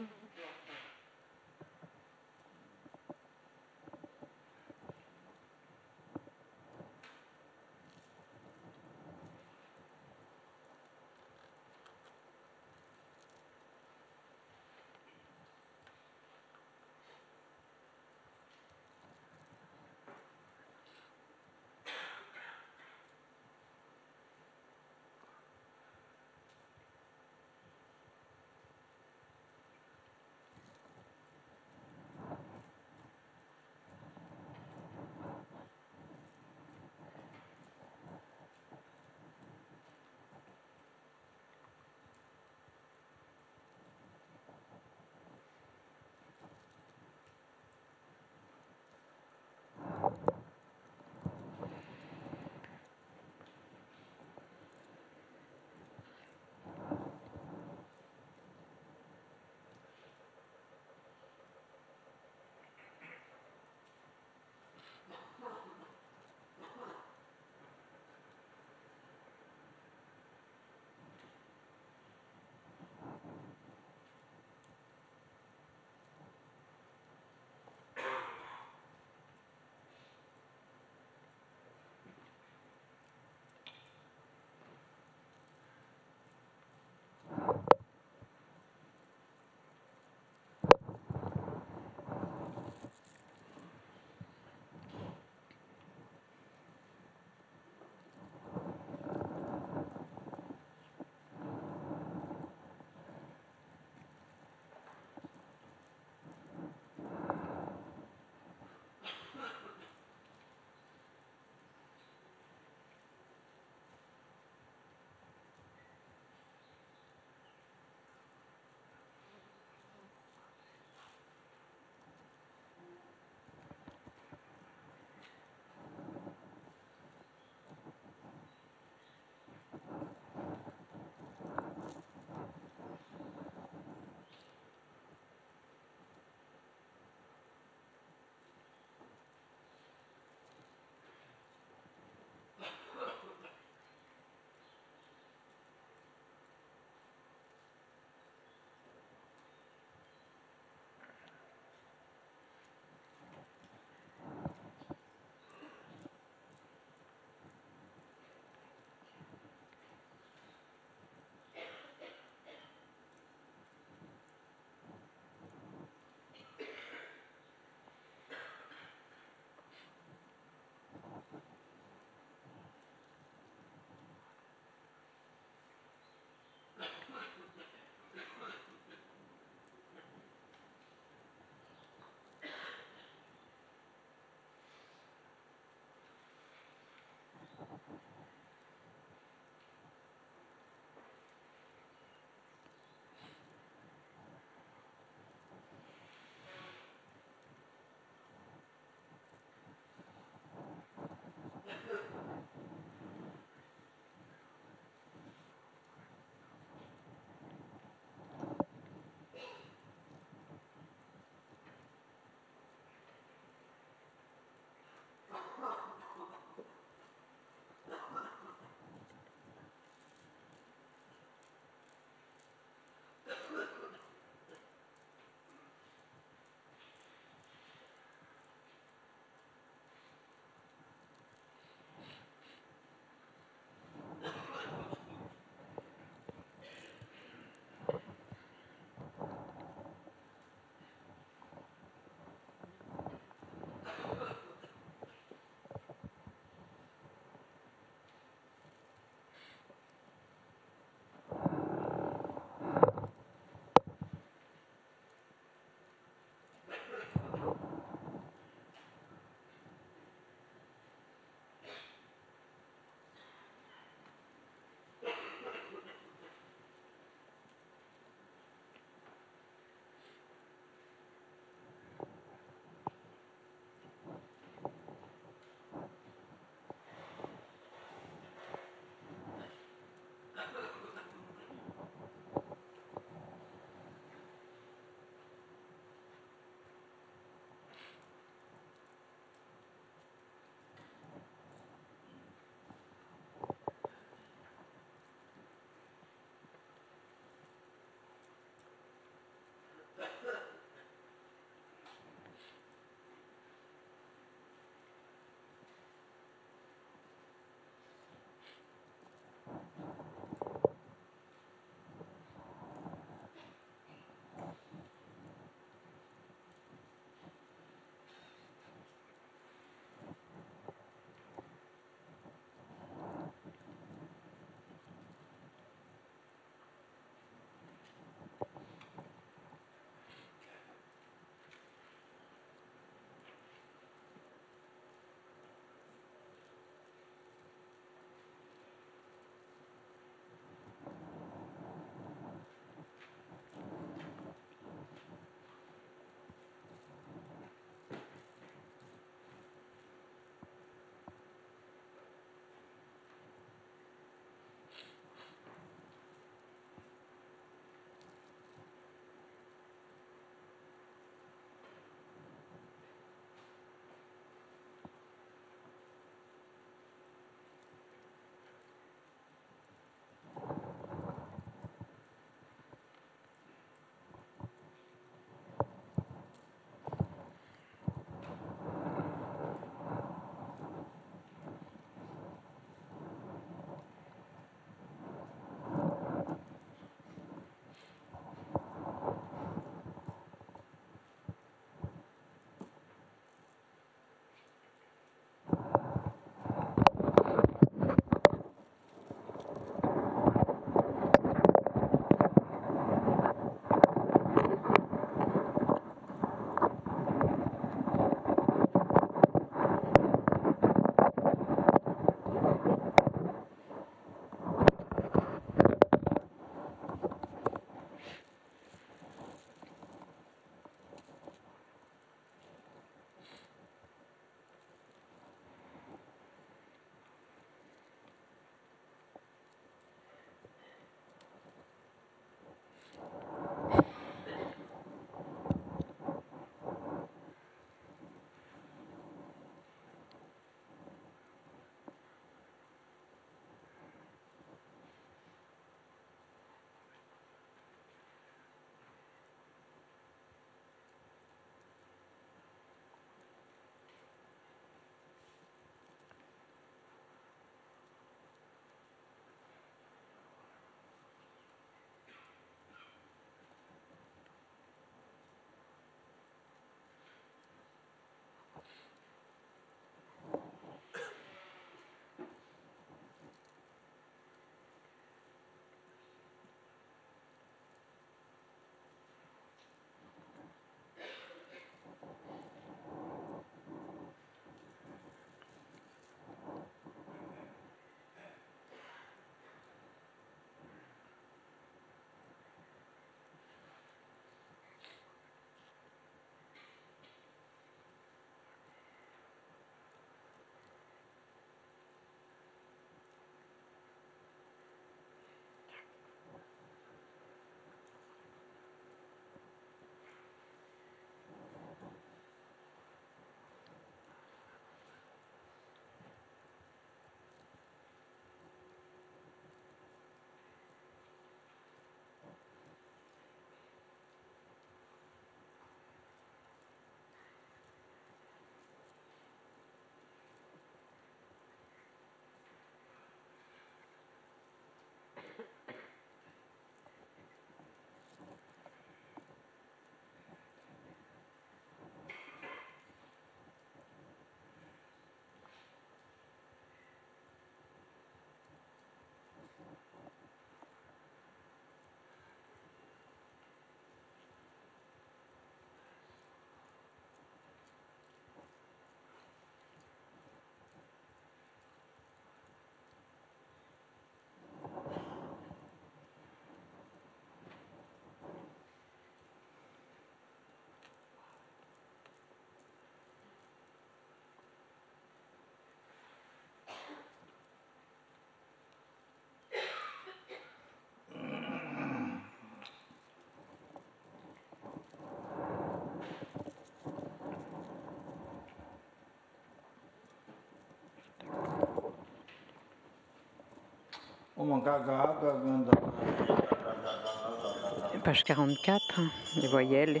Page 44, les voyelles.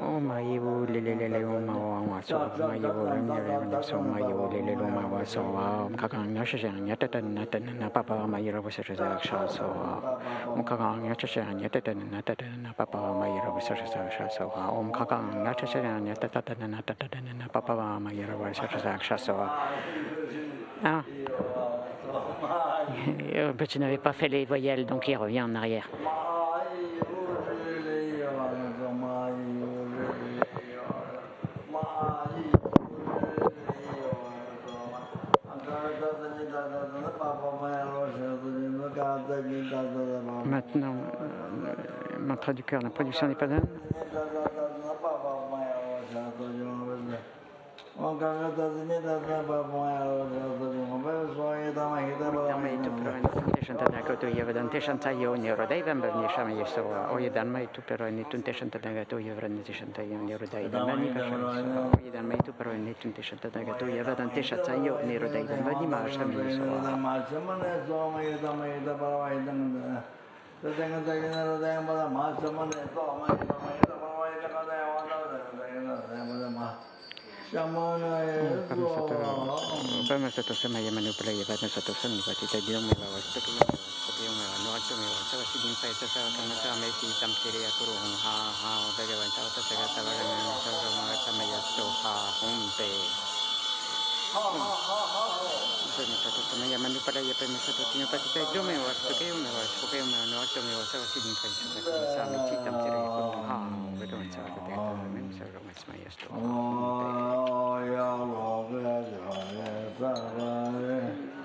Oh maïou lelelele o mawa so maïou lelelele so maïou lelelele o mawa so kakanga shashanya tatana tatana papa maïra wasasha so kakanga shashanya tatana tatana papa maïra wasasha so kakanga shashanya tatana tatana papa maïra wasasha so. Ah, tu n'avais pas fait les voyelles, donc il revient en arrière. Maintenant, mantra du cœur, la production n'est pas bonne.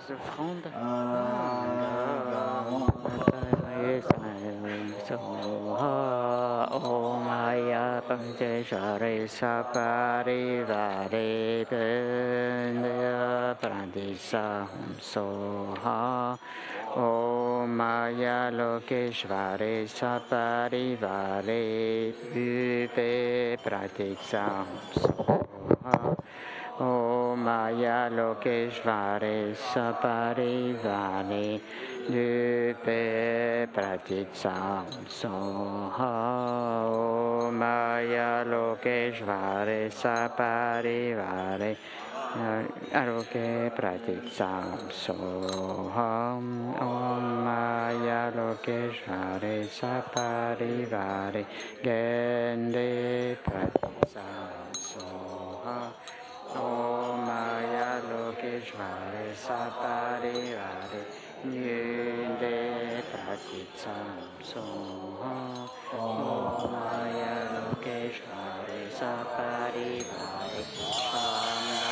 Offrandes. Oh Maya Pancheshwari Sapari Vari Pendya Pradisa Soha. Oh Maya Lokeshwari Sapari Vari Vipe Pradisa Soha. Oh Maya Lokeshwari Saparivani Dupe Pratitsam Soha. Oh Maya Lokeshwari Saparivani Aloke Pratitsam Soha. Om Maya Lokeshwari Saparivani Gende Pratitsam Soha. Om Maya Lokeshwari Saparivare Nyunde Pratitsam Soha. Om Maya Lokeshwari Saparivare Shambha.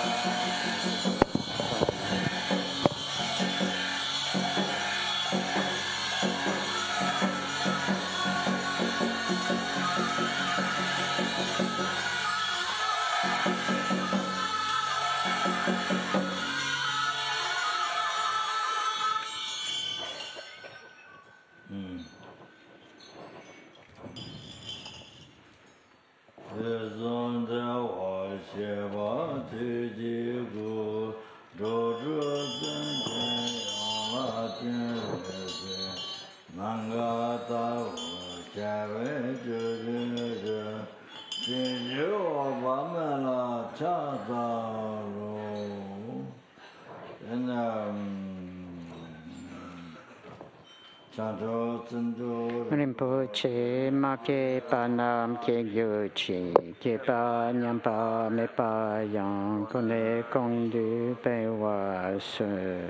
Rinpoche ma ke panam ke gyuchi ke pa nyam pa me pa yang kone kong du pe wa se.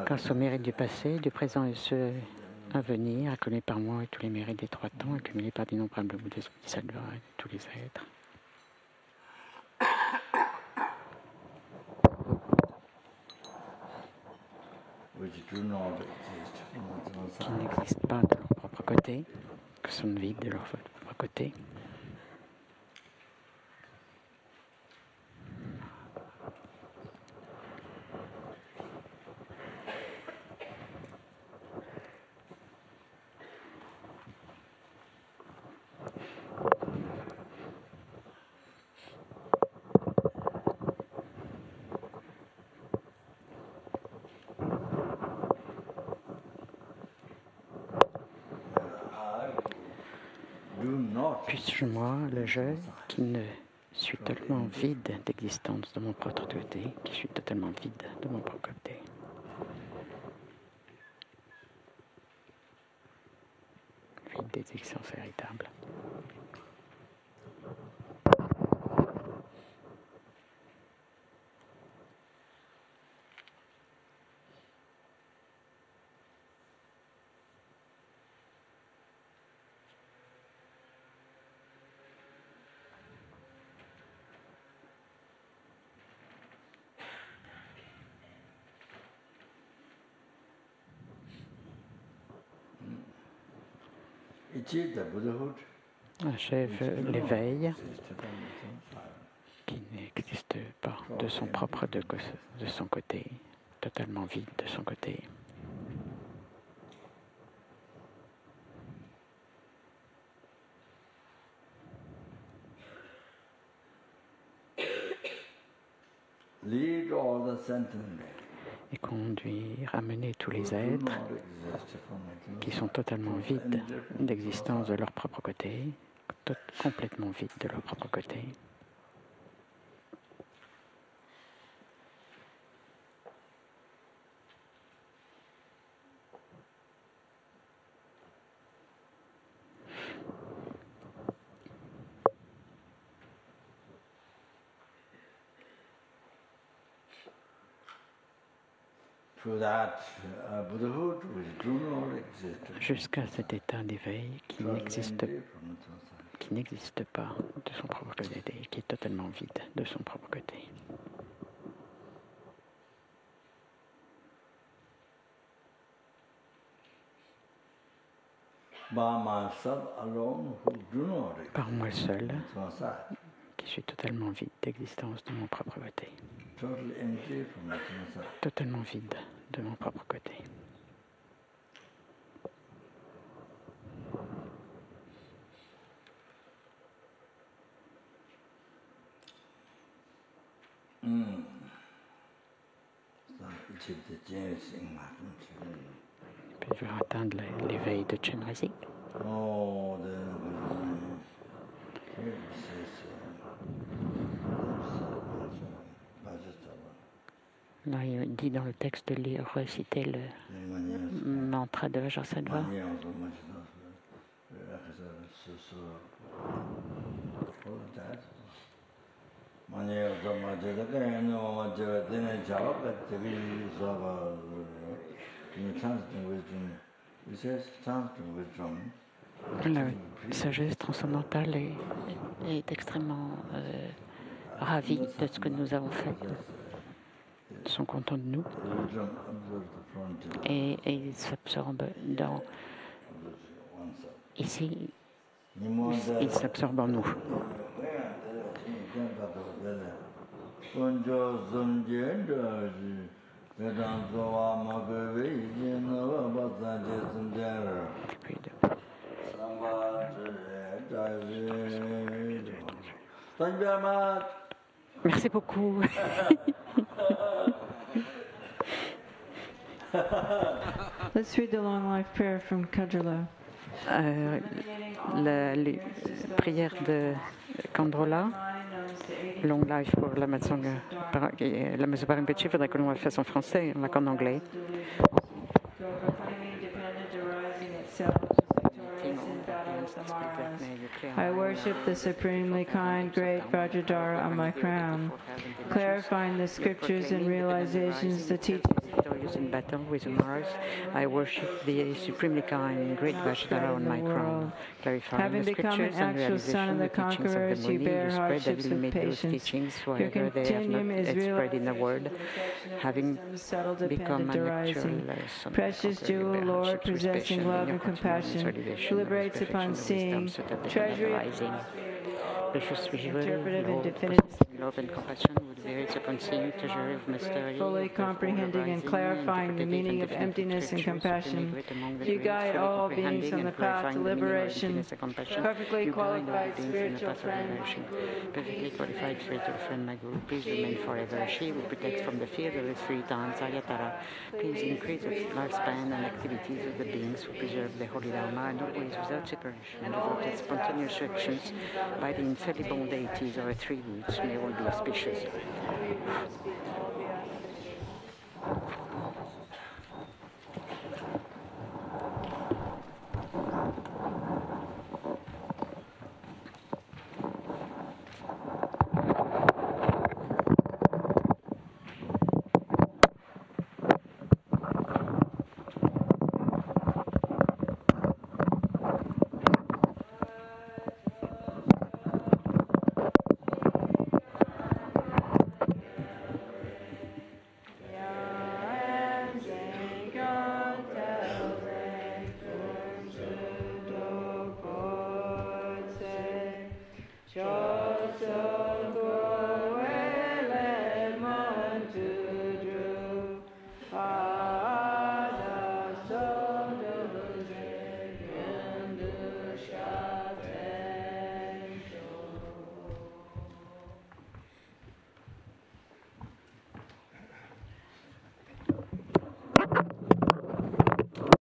Grâce au mérite du passé, du présent et ceux à venir, accumulés par moi et tous les mérites des trois temps, accumulés par d'innombrables Bouddhas, Bodhisattvas et tous les êtres. Qui n'existent pas de leur propre côté, que sont vides de leur propre côté. Puisse-je, moi, le je, qui ne suis totalement vide d'existence de mon propre côté, qui suis totalement vide de mon propre côté. Vide d'existence véritable. Achève l'éveil qui n'existe pas de son propre de son côté, totalement vide de son côté. Et conduire, amener tous les êtres qui sont totalement vides d'existence de leur propre côté, complètement vides de leur propre côté. Jusqu'à cet état d'éveil qui n'existe pas de son propre côté, qui est totalement vide de son propre côté. Par moi seul, qui suis totalement vide d'existence de mon propre côté. Totalement vide de mon propre côté. Puis-je atteindre l'éveil de Chenrezig? Là, il dit dans le texte de reciter le mantra de Vajrasattva. La sagesse transcendantale est extrêmement ravie de ce que nous avons fait. Ils sont contents de nous et ils s'absorbent dans ici, ils s'absorbent en nous. Merci beaucoup. Let's read the long life prayer from Kajala. La prière de Kandrola, Long Life pour la Matsanga Rinpoche, il faudrait que l'on la fasse en français, on l'a qu'en anglais. I worship the supremely kind, great Vajradhara on my crown, clarifying the scriptures and realizations, the teachings. In battle with Mars, I worship the supremely kind, great Vajradhara on my crown, clarifying the scriptures and realization, the teachings of the Muni. You spread that you made those teachings wherever they have not spread in the world, having become an actual precious jewel, Lord, possessing love and compassion, who liberates upon seeing, treasury, precious visual, interpretive and definitive love and compassion. fully comprehending and clarifying the meaning of emptiness and compassion. You guide all beings on the path to liberation. Perfectly qualified spiritual friend. Perfectly qualified spiritual friend, my Guru, please remain forever. She will protect from the fear of the three dawns, Ayatara. Please increase the lifespan and activities of the beings who preserve the holy Dharma and always without separation, devoted spontaneous actions by the infallible deities of the three roots may all be auspicious.